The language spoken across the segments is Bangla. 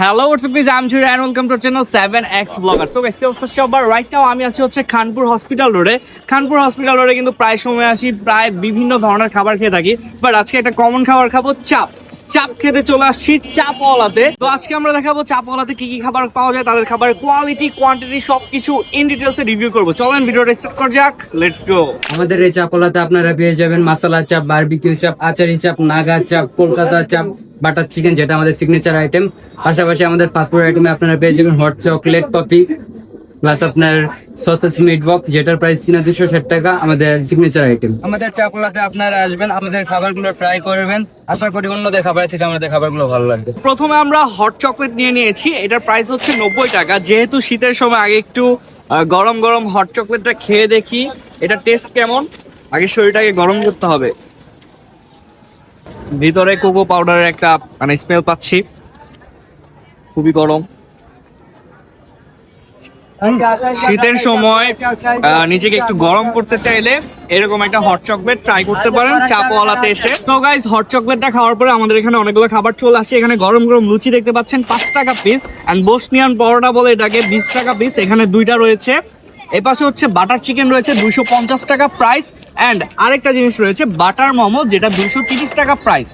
Hello WhatsApp guys, I am Juri and welcome to channel 7x blogger. So guys, right now আমি আছি হচ্ছে খানপুর হসপিটাল রোডে। খানপুর হসপিটাল রোডে কিন্তু প্রায় সময় আসি, প্রায় বিভিন্ন ধরনের খাবার খেয়ে থাকি, বাট আজকে একটা কমন খাবার খাবো, চাপ। চাপ খেতে চলে আসছি চাপওয়ালাতে। তো আজকে আমরা দেখাবো চাপওয়ালাতে কি কি খাবার পাওয়া যায়, তাদের খাবারের কোয়ালিটি, কোয়ান্টিটি সবকিছু ইন ডিটেলসে রিভিউ করবো। চলেন ভিডিওটা স্টার্ট করা যাক, লেটস গো। আমাদের এই চাপলাতে আপনারা পেয়ে যাবেন মাসালা চাপ, বারবিকিউ চাপ, আচারি চাপ, নাগা চাপ, কলকাতা চাপ, বাটার চিকেন, যেটা আমাদের সিগনেচার আইটেম। পাশাপাশি আমাদের ফাস্টফুড আইটেমে আপনারা পেয়ে যাবেন হট চকলেট, কফি, প্লাস আপনার সসেস মিট বক্স, যেটার প্রাইস কিনা 260 টাকা, আমাদের সিগনেচার আইটেম। আমাদের চাপলাতে আপনারা আসবেন, আমাদের খাবারগুলো ট্রাই করবেন। আশা করি অন্যদের খাবার থেকে আমাদের খাবারগুলো ভালো লাগবে। প্রথমে আমরা হট চকলেট নিয়ে নিয়েছি, এটার প্রাইস হচ্ছে 90 টাকা। যেহেতু শীতের সময় আগে একটু গরম গরম হট চকলেটটা খেয়ে দেখি এটা টেস্ট কেমন। আগে শরীরটাকে গরম করতে হবে। ভিতরে কোকো পাউডারের একটা স্মেল পাচ্ছি, খুবই গরম। শীতের সময় নিজেকে একটু গরম করতে চাইলে এরকম একটা হট চকলেট ট্রাই করতে পারেন চাপওয়ালাতে এসে। সো গাইস, হট চকলেটটা খাওয়ার পরে আমাদের এখানে অনেকগুলো খাবার চলে আসছে। এখানে গরম গরম লুচি দেখতে পাচ্ছেন 5 টাকা পিস, এন্ড বসনিয়ান পরোটা বলে এটাকে 20 টাকা পিস। এখানে দুইটা রয়েছে। এপাশে হচ্ছে বাটার চিকেন রয়েছে 250 টাকা প্রাইস, এন্ড আরেকটা জিনিস রয়েছে বাটার মোমো, যেটা 230 টাকা প্রাইস।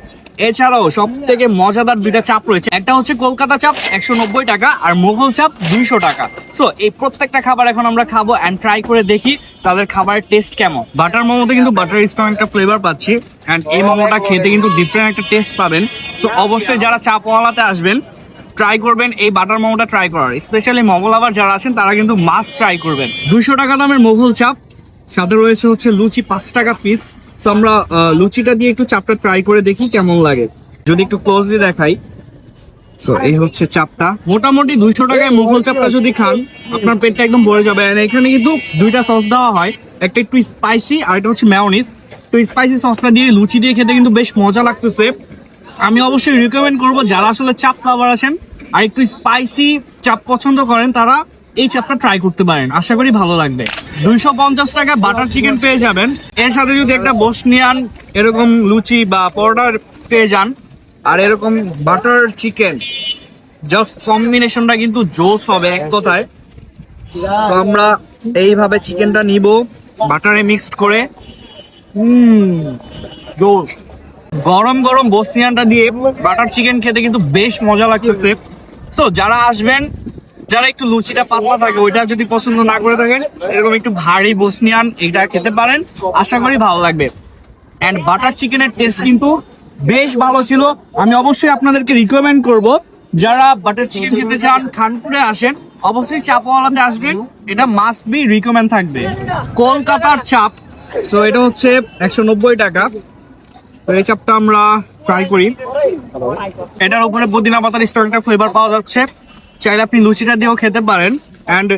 এছাড়াও সব থেকে মজাদার দুইটা চাপ রয়েছে, একটা হচ্ছে কলকাতা চাপ 190 টাকা আর মোগল চাপ 200 টাকা। সো এই প্রত্যেকটা খাবার এখন আমরা খাবো এন্ড ট্রাই করে দেখি তাদের খাবারের টেস্ট কেমন। বাটার মোমোতে কিন্তু বাটার স্ট্রং একটা ফ্লেভার পাচ্ছি, এন্ড এই মোমোটা খেতে কিন্তু ডিফারেন্ট একটা টেস্ট পাবেন। সো অবশ্যই যারা চাপওয়ালাতে আসবেন ট্রাই করবেন এই বাটার মোমোটা ট্রাই করার। স্পেশালি মোগল লাভার যারা আছেন তারা কিন্তু মাস্ট ট্রাই করবেন। 200 টাকা দামের মোগল চাপ, সাথে রয়েছে হচ্ছে লুচি 5 টাকা পিস। সো আমরা লুচিটা দিয়ে একটু চাপটা ট্রাই করে দেখি কেমন লাগে। যদি একটু ক্লোজলি দেখাই, সো এই হচ্ছে চাপটা। মোটামুটি 200 টাকায় মোগল চাপটা যদি খান আপনার পেটটা একদম ভরে যাবে। আর এখানে কিন্তু দুইটা সস দেওয়া হয়, একটা একটু স্পাইসি আর একটা হচ্ছে মেয়োনিজ। তো স্পাইসি সসটা দিয়ে লুচি দিয়ে খেতে কিন্তু বেশ মজা লাগতেছে। আমি অবশ্যই রিকমেন্ড করবো যারা আসলে চাপ খাবার আছেন আর একটু স্পাইসি চাপ পছন্দ করেন তারা এই চাপটা ট্রাই করতে পারেন, আশা করি ভালো লাগবে। 250 টাকায় বাটার চিকেন পেয়ে যাবেন। এর সাথে যদি একটা বসনিয়ান এরকম লুচি বা পরোটা পেয়ে যান আর এরকম বাটার চিকেন, জাস্ট কম্বিনেশনটা কিন্তু জোস হবে এক কথায়। তো আমরা এইভাবে চিকেনটা নিব বাটারে মিক্সড করে। জোস। গরম গরম বসনিয়ানটা দিয়ে বাটার চিকেন খেতে কিন্তু বেশ মজা লাগতেছে। সো যারা আসবেন, যারা একটু লুচিটা পাতলা থাকে ওইটা যদি পছন্দ না করে থাকেন, এরকম একটু ভারী বসনিয়ান এটা খেতে পারেন, আশা করি ভালো লাগবে। এন্ড বাটার চিকেনের টেস্ট কিন্তু বেশ ভালো ছিল। আমি অবশ্যই আপনাদেরকে রিকমেন্ড করব যারা বাটার চিকেন খেতে চান খানপুরে আসেন, অবশ্যই চাপওয়ালাতে আসবেন, এটা মাস্ট বি রিকমেন্ড থাকবে। কলকাতার চাপ, সো এটা হচ্ছে 190 টাকা। তো এই চাপটা আমরা ট্রাই করি। এটার উপরে পুদিনা পাতার স্ট্রং একটা ফ্লেভার পাওয়া যাচ্ছে, চাইলে আপনি লুচিটা দিয়েও খেতে পারেন, এন্ড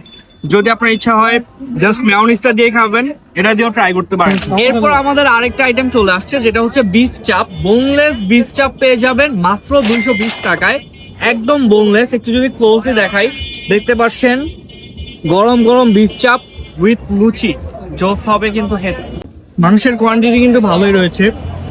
যদি আপনার ইচ্ছা হয় জাস্ট মেয়োনিজটা দিয়ে খাবেন, এটা দিয়েও ট্রাই করতে পারেন। এরপর আমাদের আরেকটা আইটেম চলে আসছে, যেটা হচ্ছে বিফ চাপ। বোনলেস বিফ চাপ পেয়ে যাবেন মাত্র 220 টাকায়, একদম বোনলেস। একটু যদি ক্লোজলি দেখাই, দেখতে পাচ্ছেন গরম গরম বিফ চাপ উইথ লুচি, জোস হবে কিন্তু খেতে। মানুষের কোয়ান্টিটি কিন্তু ভালোই রয়েছে।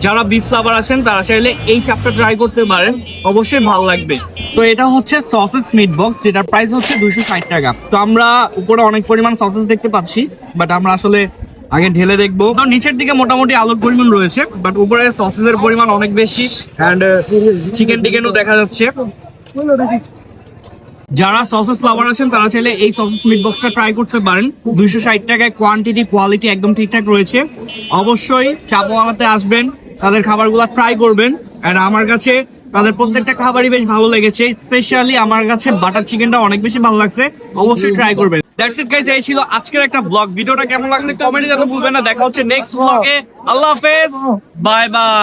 যারা বিফ লাভার আছেন তারা চাইলে এই চাপটা ট্রাই করতে পারেন, অবশ্যই ভালো লাগবে। তো এটা হচ্ছে সসেস মিট বক্স, যেটার প্রাইস হচ্ছে 260 টাকা। তো আমরা উপরে অনেক পরিমাণ সসেস দেখতে পাচ্ছি, বাট আমরা আসলে আগে ঢেলে দেখবো। তো নিচের দিকে মোটামুটি আলুর পরিমাণ রয়েছে, বাট উপরে সসেসের পরিমাণ অনেক বেশি, এন্ড চিকেন টিকেনও দেখা যাচ্ছে। যারা সসেস লাভার আছেন তারা চাইলে এই সসেস মিট বক্সটা ট্রাই করতে পারেন। 260 টাকায় কোয়ান্টিটি কোয়ালিটি একদম ঠিকঠাক রয়েছে। অবশ্যই চাপওয়ালাতে আসবেন, তাদের খাবারগুলো ট্রাই করবেন। আর আমার কাছে তাদের প্রত্যেকটা খাবারই বেশ ভালো লেগেছে, স্পেশালি আমার কাছে বাটার চিকেনটা অনেক বেশি ভালো লাগছে, অবশ্যই ট্রাই করবেন। দ্যাটস ইট গাইস, এই ছিল আজকের একটা ব্লগ। ভিডিওটা কেমন লাগলে কমেন্টে জানাতে ভুলবেন না। দেখা হচ্ছে নেক্সট ব্লগে। আল্লাহ হাফেজ, বাই বাই।